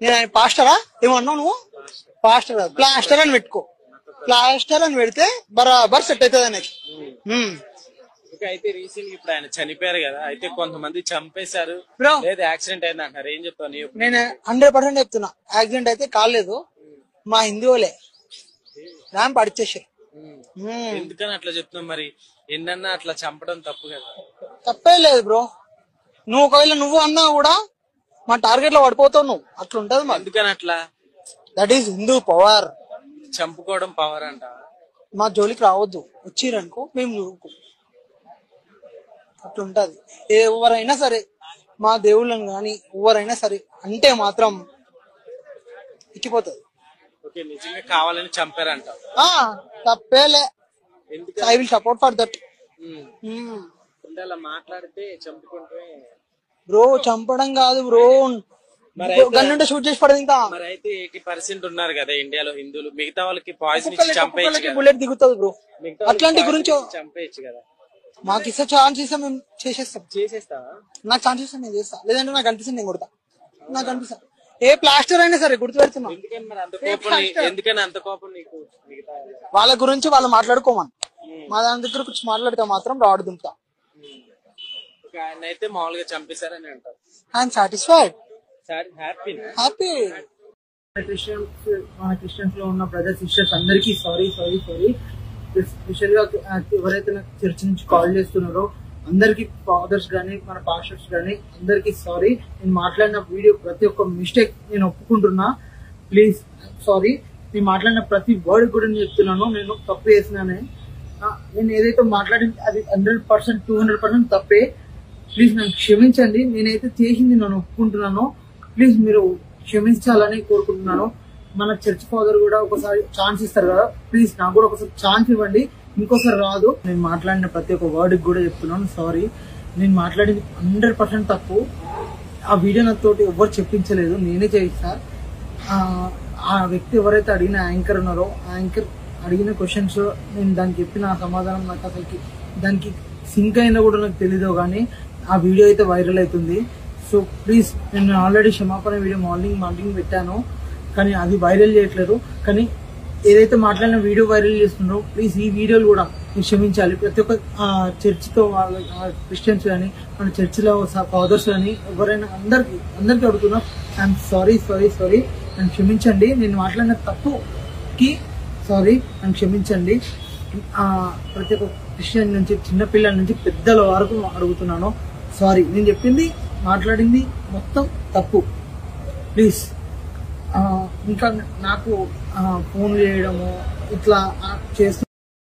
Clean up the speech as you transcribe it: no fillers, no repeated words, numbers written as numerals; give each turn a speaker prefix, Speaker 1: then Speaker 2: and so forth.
Speaker 1: నేను ఆయన పాస్టరా ఏమన్నావు నువ్వు? పాస్టర్ ప్లాస్టర్ అని పెట్టుకో. ప్లాస్టర్ అని పెడితే బరాబర్ సెట్ అవుతుంది అనేది.
Speaker 2: అయితే రీసెంట్ ఇప్పుడు ఆయన చనిపోయారు కదా, అయితే కొంతమంది చంపేశారు లేదా యాక్సిడెంట్ అయింది అంటారు, ఏం చెప్తాను?
Speaker 1: నేను 100% చెప్తున్నా, యాక్సిడెంట్ అయితే కాలేదు. మా హిందువులే ర్యాంప్ అడిచేసారు.
Speaker 2: ఎందుకని అట్లా చెప్తున్నావు? మరి ఎన్నన్నా అట్లా చంపడం తప్పు కదా?
Speaker 1: తప్పే లేదు బ్రో. నువ్వు ఒకవేళ నువ్వు అన్నా కూడా మా టార్గెట్ లో పడిపోతావు నువ్వు. అట్లా ఉంటది.
Speaker 2: ఎందుకని అట్లా?
Speaker 1: That is Hindu power.
Speaker 2: చంపుకోవడం పవర్ అంట.
Speaker 1: మా జోలికి రావద్దు, వచ్చిరనుకో మేము చూడుకో. అట్లుంటది. ఎవరైనా సరే, మా దేవుళ్ళని గాని ఎవరైనా సరే అంటే మాత్రం ఎక్కిపోతుంది.
Speaker 2: నిజంగా కావాలని చంపారంట.
Speaker 1: తప్పేలే. I will support for that.
Speaker 2: అలా మాట్లాడితే చంపుకుంటే
Speaker 1: బ్రో చంపడం కాదు బ్రో, గన్నుంటే షూట్ చేసి పడదు. ఇంకా
Speaker 2: మరి అయితే 80% ఉన్నారు కదా ఇండియాలో హిందువులు, మిగతా వాళ్ళకి పాయిజన్ ఇచ్చి చంపేయచ్చు,
Speaker 1: బుల్లెట్ దిగుతుంది బ్రో. అట్లాంటి గురించి
Speaker 2: చంపేయచ్చు కదా.
Speaker 1: మాకు ఇస్తే ఛాన్స్ ఇస్తే మేము చేసేస్తాం.
Speaker 2: చేసేస్తావా?
Speaker 1: నాకు ఛాన్స్ ఇస్తే నేను చేస్తా, లేదంటే నాకు అనిపిస్తుంది నేను కొడతా. నాకు అనిపిస్తా ఏ ప్లాస్టర్ అయినా సరే గుర్తు పెడుతున్నా.
Speaker 2: ఎందుకని అంత కోపం నీకు?
Speaker 1: వాళ్ళ గురించి వాళ్ళు మాట్లాడుకోమని, మా దాని దగ్గర కూర్చొని మాట్లాడితే మాత్రం రాడు దుంపుతా.
Speaker 2: ఆయన అయితే మామూలుగా చంపేశారని అంటారు.
Speaker 1: I'm satisfied,
Speaker 2: happy.
Speaker 1: మన క్రిస్టియన్స్ లో ఉన్న బ్రదర్స్ సిస్టర్స్ అందరికి సారీ. స్పెషల్ గా ఎవరైతే నాకు చర్చ్ నుంచి కాల్ చేస్తున్నారో అందరికి, ఫాదర్స్ గానీ మన పాస్టర్స్ గానీ అందరికి సారీ. నేను మాట్లాడిన వీడియో ప్రతి ఒక్క మిస్టేక్ నేను ఒప్పుకుంటున్నా. Please sorry. నేను మాట్లాడిన ప్రతి వర్డ్ కూడా నేను చెప్తున్నాను, నేను తప్పు చేసినానే. నేను ఏదైతే మాట్లాడింది అది 100% 200% తప్పే. ప్లీజ్ నన్ను క్షమించండి. నేనైతే చేసింది నేను ఒప్పుకుంటున్నాను. ప్లీజ్ మీరు క్షమించాలని కోరుకుంటున్నాను. మన చర్చ్ ఫాదర్ కూడా ఒకసారి ఛాన్స్ ఇస్తారు కదా, ప్లీజ్ నాకు కూడా ఒకసారి ఛాన్స్ ఇవ్వండి, ఇంకోసారి రాదు. నేను మాట్లాడిన ప్రతి ఒక్క వర్డ్ కూడా చెప్తున్నాను సారీ. నేను మాట్లాడింది 100% తప్పు. ఆ వీడియో నాతోటి ఎవరు చెప్పించలేదు, నేనే చేయిస్తా. ఆ వ్యక్తి ఎవరైతే అడిగిన యాంకర్ ఉన్నారో, యాంకర్ అడిగిన క్వశ్చన్స్ నేను దానికి చెప్పిన సమాధానం నాకు అసలుకి దానికి సింక్ అయినా కూడా నాకు తెలీదు, కానీ ఆ వీడియో అయితే వైరల్ అవుతుంది. సో ప్లీజ్, నేను ఆల్రెడీ క్షమాపణ వీడియో మార్నింగ్ పెట్టాను, కానీ అది వైరల్ చేయట్లేదు. కానీ ఏదైతే మాట్లాడిన వీడియో వైరల్ చేస్తున్నారో ప్లీజ్ ఈ వీడియోలు కూడా మీరు క్షమించాలి. ప్రతి ఒక్క చర్చితో వాళ్ళ క్రిస్టియన్స్ కానీ మన చర్చిలో ఫాదర్స్ కానీ ఎవరైనా అందరికి అడుగుతున్నా, ఐఎమ్ సారీ. నన్ను క్షమించండి. నేను మాట్లాడిన తప్పుకి సారీ, నన్ను క్షమించండి. ప్రతి ఒక్క క్రిస్టియన్ నుంచి చిన్నపిల్లల నుంచి పెద్దల వరకు అడుగుతున్నాను సారీ. నేను చెప్పింది మాట్లాడింది మొత్తం తప్పు. ప్లీజ్. ఇంకా నాకు ఫోన్ చేయడము ఇట్లా చేస్తూ